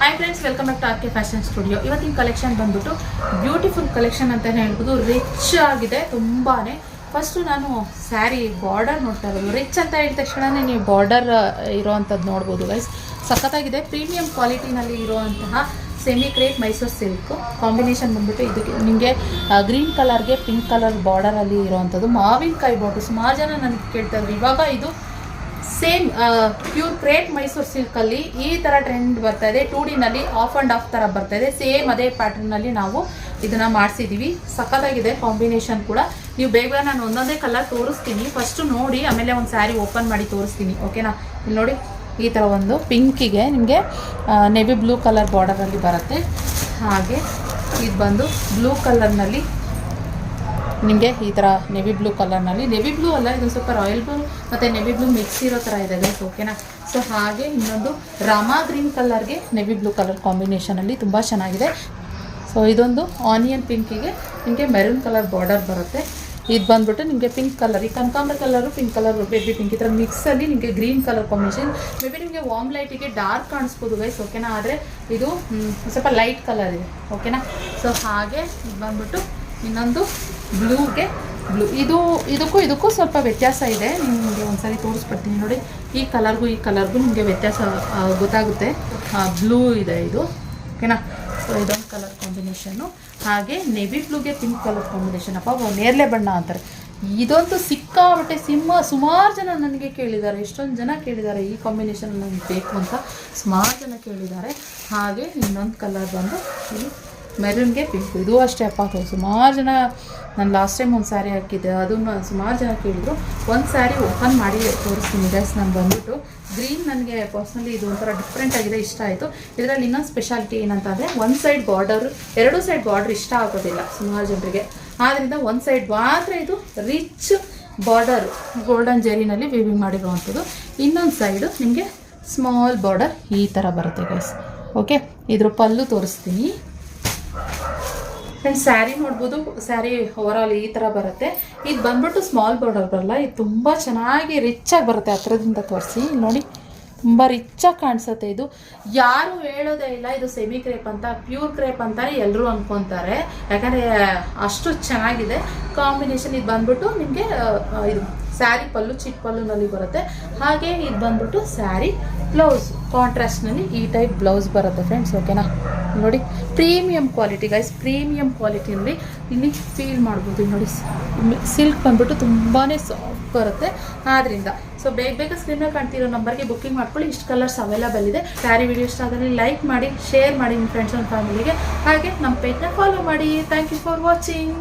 Hi friends, welcome back to R K fashion studio. ಇವತ್ತಿನ collection ಬಂದ್ಬಿಟ್ಟು beautiful collection ಅಂತಲೇ ಹೇಳ್ಬೋದು. ರಿಚ್ ಆಗಿದೆ ತುಂಬಾ. ಫಸ್ಟು ನಾನು ಸ್ಯಾರಿ ಬಾರ್ಡರ್ ನೋಡ್ತಾ ಇರೋದು. ರಿಚ್ ಅಂತ ಹೇಳಿದ ತಕ್ಷಣವೇ ನೀವು ಬಾರ್ಡರ್ ಇರೋವಂಥದ್ದು ನೋಡ್ಬೋದು ಗೈಸ್. ಸಖತ್ತಾಗಿದೆ. ಪ್ರೀಮಿಯಂ ಕ್ವಾಲಿಟಿನಲ್ಲಿ ಇರುವಂತಹ semi crepe Mysuru silk combination ಬಂದ್ಬಿಟ್ಟು ಇದಕ್ಕೆ ನಿಮಗೆ ಗ್ರೀನ್ ಕಲರ್ಗೆ ಪಿಂಕ್ ಕಲರ್ ಬಾರ್ಡರಲ್ಲಿ ಇರೋವಂಥದ್ದು. ಮಾವಿನಕಾಯಿ ಬಾರ್ಡರ್ ಸುಮಾರು ಜನ ನನಗೆ ಕೇಳ್ತಾ ಇದ್ರು. ಇವಾಗ ಇದು ಸೇಮ್ ಪ್ಯೂರ್ ಕ್ರೇಪ್ ಮೈಸೂರು ಸಿಲ್ಕಲ್ಲಿ ಈ ಥರ ಟ್ರೆಂಡ್ ಬರ್ತಾ ಇದೆ. 2Dನಲ್ಲಿ ಆಫ್ ಆ್ಯಂಡ್ ಆಫ್ ಥರ ಬರ್ತಾ ಇದೆ. ಸೇಮ್ ಅದೇ ಪ್ಯಾಟರ್ನಲ್ಲಿ ನಾವು ಇದನ್ನು ಮಾಡಿಸಿದ್ದೀವಿ. ಸಖತ್ತಾಗಿದೆ ಕಾಂಬಿನೇಷನ್ ಕೂಡ. ನೀವು ಬೇಗ ನಾನು ಒಂದೊಂದೇ ಕಲರ್ ತೋರಿಸ್ತೀನಿ. ಫಸ್ಟು ನೋಡಿ, ಆಮೇಲೆ ಒಂದು ಸ್ಯಾರಿ ಓಪನ್ ಮಾಡಿ ತೋರಿಸ್ತೀನಿ. ಓಕೆನಾ? ಇಲ್ಲಿ ನೋಡಿ, ಈ ಥರ ಒಂದು ಪಿಂಕಿಗೆ ನಿಮಗೆ ನೆವಿ ಬ್ಲೂ ಕಲರ್ ಬಾರ್ಡರಲ್ಲಿ ಬರುತ್ತೆ. ಹಾಗೆ ಇದು ಬಂದು ಬ್ಲೂ ಕಲರ್ನಲ್ಲಿ ನಿಮಗೆ ಈ ಥರ ನೆವಿ ಬ್ಲೂ ಕಲರ್ನಲ್ಲಿ, ನೆವಿ ಬ್ಲೂ ಅಲ್ಲ, ಇದು ಸ್ವಲ್ಪ ರಾಯಲ್ ಬ್ಲೂ ಮತ್ತು ನೆವಿ ಬ್ಲೂ ಮಿಕ್ಸ್ ಇರೋ ಥರ ಇದೆ ಗೈಸ್. ಓಕೆನಾ? ಸೊ ಹಾಗೆ ಇನ್ನೊಂದು ರಾಮಾ ಗ್ರೀನ್ ಕಲರ್ಗೆ ನೆವಿ ಬ್ಲೂ ಕಲರ್ ಕಾಂಬಿನೇಷನಲ್ಲಿ ತುಂಬ ಚೆನ್ನಾಗಿದೆ. ಸೊ ಇದೊಂದು ಆನಿಯನ್ ಪಿಂಕಿಗೆ ನಿಮಗೆ ಮೆರೂನ್ ಕಲರ್ ಬಾರ್ಡರ್ ಬರುತ್ತೆ. ಇದು ಬಂದ್ಬಿಟ್ಟು ನಿಮಗೆ ಪಿಂಕ್ ಕಲರ್, ಈ ಕನಕಾಂಬರ colour, pink colour, baby pink, ಈ ಥರ ಮಿಕ್ಸಲ್ಲಿ ನಿಮಗೆ green colour combination. May be ನಿಮಗೆ ವಾರ್ಮ್ ಲೈಟಿಗೆ ಡಾರ್ಕ್ ಕಾಣಿಸ್ಬೋದು ಗೈಸ್. ಓಕೆನಾ? ಆದರೆ ಇದು ಸ್ವಲ್ಪ ಲೈಟ್ ಕಲರ್ ಇದೆ. ಓಕೆನಾ? ಸೊ ಹಾಗೆ ಇದು ಬಂದ್ಬಿಟ್ಟು ಇನ್ನೊಂದು ಬ್ಲೂಗೆ ಬ್ಲೂ. ಇದಕ್ಕೂ ಸ್ವಲ್ಪ ವ್ಯತ್ಯಾಸ ಇದೆ. ನಿಮಗೆ ಒಂದ್ಸರಿ ತೋರಿಸ್ಬಿಡ್ತೀನಿ ನೋಡಿ. ಈ ಕಲರ್ಗೂ ನಿಮಗೆ ವ್ಯತ್ಯಾಸ ಗೊತ್ತಾಗುತ್ತೆ. ಬ್ಲೂ ಇದೆ ಇದು. ಓಕೆನಾ? ಸೊ ಇದೊಂದು ಕಲರ್ ಕಾಂಬಿನೇಷನ್ನು. ಹಾಗೆ ನೆವಿ ಬ್ಲೂಗೆ ಪಿಂಕ್ ಕಲರ್ ಕಾಂಬಿನೇಷನ್. ಅಪ್ಪ ನೇರಳೆ ಬಣ್ಣ ಅಂತಾರೆ. ಇದಂತೂ ಸಿಕ್ಕಾಬಟ್ಟೆ ಸುಮಾರು ಜನ ನನಗೆ ಕೇಳಿದ್ದಾರೆ. ಎಷ್ಟೊಂದು ಜನ ಕೇಳಿದ್ದಾರೆ ಈ ಕಾಂಬಿನೇಷನ್ ನನಗೆ ಬೇಕು ಅಂತ ಸುಮಾರು ಜನ ಕೇಳಿದ್ದಾರೆ. ಹಾಗೆ ಇನ್ನೊಂದು ಕಲರ್ ಬಂದು ಇಲ್ಲಿ ಮೆರೂನ್ಗೆ ಪಿಂಕ್. ಇದು ಅಷ್ಟೇ ಅಪ್ಪ, ಸುಮಾರು ಜನ. ನಾನು ಲಾಸ್ಟ್ ಟೈಮ್ ಒಂದು ಸ್ಯಾರಿ ಹಾಕಿದ್ದೆ, ಅದನ್ನು ಸುಮಾರು ಜನ ಕೇಳಿದ್ರು. ಒಂದು ಸ್ಯಾರಿ ಓಪನ್ ಮಾಡಿ ತೋರಿಸ್ತೀನಿ ಗೈಸ್. ನಾನು ಬಂದ್ಬಿಟ್ಟು ಗ್ರೀನ್, ನನಗೆ ಪರ್ಸ್ನಲಿ ಇದು ಒಂಥರ ಡಿಫ್ರೆಂಟ್ ಆಗಿದೆ, ಇಷ್ಟ ಆಯಿತು. ಇದರಲ್ಲಿ ಇನ್ನೊಂದು ಸ್ಪೆಷಾಲಿಟಿ ಏನಂತಂದರೆ ಒಂದು ಸೈಡ್ ಬಾರ್ಡರ್, ಎರಡು ಸೈಡ್ ಬಾರ್ಡರ್ ಇಷ್ಟ ಆಗೋದಿಲ್ಲ ಸುಮಾರು ಜನರಿಗೆ. ಆದ್ದರಿಂದ ಒಂದು ಸೈಡ್ ಮಾತ್ರ ಇದು ರಿಚ್ ಬಾರ್ಡರ್ ಗೋಲ್ಡನ್ ಜೆರಿನಲ್ಲಿ ವೀವಿಂಗ್ ಮಾಡಿರುವಂಥದ್ದು. ಇನ್ನೊಂದು ಸೈಡು ನಿಮಗೆ ಸ್ಮಾಲ್ ಬಾರ್ಡರ್ ಈ ಥರ ಬರುತ್ತೆ ಗೈಸ್. ಓಕೆ, ಇದ್ರ ಪಲ್ಲು ತೋರಿಸ್ತೀನಿ ಫ್ರೆಂಡ್ಸ್. ಸ್ಯಾರಿ ನೋಡ್ಬೋದು. ಸ್ಯಾರಿ ಓವರಾಲ್ ಈ ಥರ ಬರುತ್ತೆ. ಇದು ಬಂದ್ಬಿಟ್ಟು ಸ್ಮಾಲ್ ಬಾರ್ಡರ್ ಬರಲ್ಲ. ಇದು ತುಂಬ ಚೆನ್ನಾಗಿ ರಿಚ್ಚಾಗಿ ಬರುತ್ತೆ. ಹತ್ರದಿಂದ ತೋರಿಸಿ ನೋಡಿ, ತುಂಬ ರಿಚ್ಚಾಗಿ ಕಾಣಿಸುತ್ತೆ. ಇದು ಯಾರು ಹೇಳೋದೇ ಇಲ್ಲ ಇದು ಸೆಮಿ ಕ್ರೇಪ್ ಅಂತ. ಪ್ಯೂರ್ ಕ್ರೇಪ್ ಅಂತಾನೆ ಎಲ್ಲರೂ ಅಂದ್ಕೊತಾರೆ, ಯಾಕಂದರೆ ಅಷ್ಟು ಚೆನ್ನಾಗಿದೆ ಕಾಂಬಿನೇಷನ್. ಇದು ಬಂದ್ಬಿಟ್ಟು ನಿಮಗೆ ಇದು ಸ್ಯಾರಿ ಪಲ್ಲು ಚಿಕ್ಕ ಪಲ್ಲುನಲ್ಲಿ ಬರುತ್ತೆ. ಹಾಗೆ ಇದು ಬಂದ್ಬಿಟ್ಟು ಸ್ಯಾರಿ ಬ್ಲೌಸ್ ಕಾಂಟ್ರಾಸ್ಟ್ನಲ್ಲಿ ಈ ಟೈಪ್ ಬ್ಲೌಸ್ ಬರುತ್ತೆ ಫ್ರೆಂಡ್ಸ್. ಓಕೆನಾ? ನೋಡಿ, ಪ್ರೀಮಿಯಂ ಕ್ವಾಲಿಟಿ ಗೈಸ್. ಪ್ರೀಮಿಯಂ ಕ್ವಾಲಿಟಿಯಲ್ಲಿ ಇಲ್ಲಿ ಫೀಲ್ ಮಾಡ್ಬೋದು. ನೋಡಿ, ಸಿಲ್ಕ್ ಬಂದ್ಬಿಟ್ಟು ತುಂಬಾ ಸಾಫ್ಟ್ ಬರುತ್ತೆ. ಆದ್ದರಿಂದ ಸೊ ಬೇಗ ಸ್ಕ್ರೀನ್ ಮೇಲೆ ಕಾಣ್ತಿರೋ ನಂಬರ್ಗೆ ಬುಕ್ಕಿಂಗ್ ಮಾಡ್ಕೊಳ್ಳಿ. ಇಷ್ಟು ಕಲರ್ಸ್ ಅವೈಲೇಬಲ್ ಇದೆ. ಸ್ಯಾರಿ ವಿಡಿಯೋ ಇಷ್ಟ ಆದರೆ ಲೈಕ್ ಮಾಡಿ, ಶೇರ್ ಮಾಡಿ ನಿಮ್ಮ ಫ್ರೆಂಡ್ಸ್ ಆ್ಯಂಡ್ ಫ್ಯಾಮಿಲಿಗೆ. ಹಾಗೆ ನಮ್ಮ ಪೇಜ್ನ ಫಾಲೋ ಮಾಡಿ. Thank you for watching.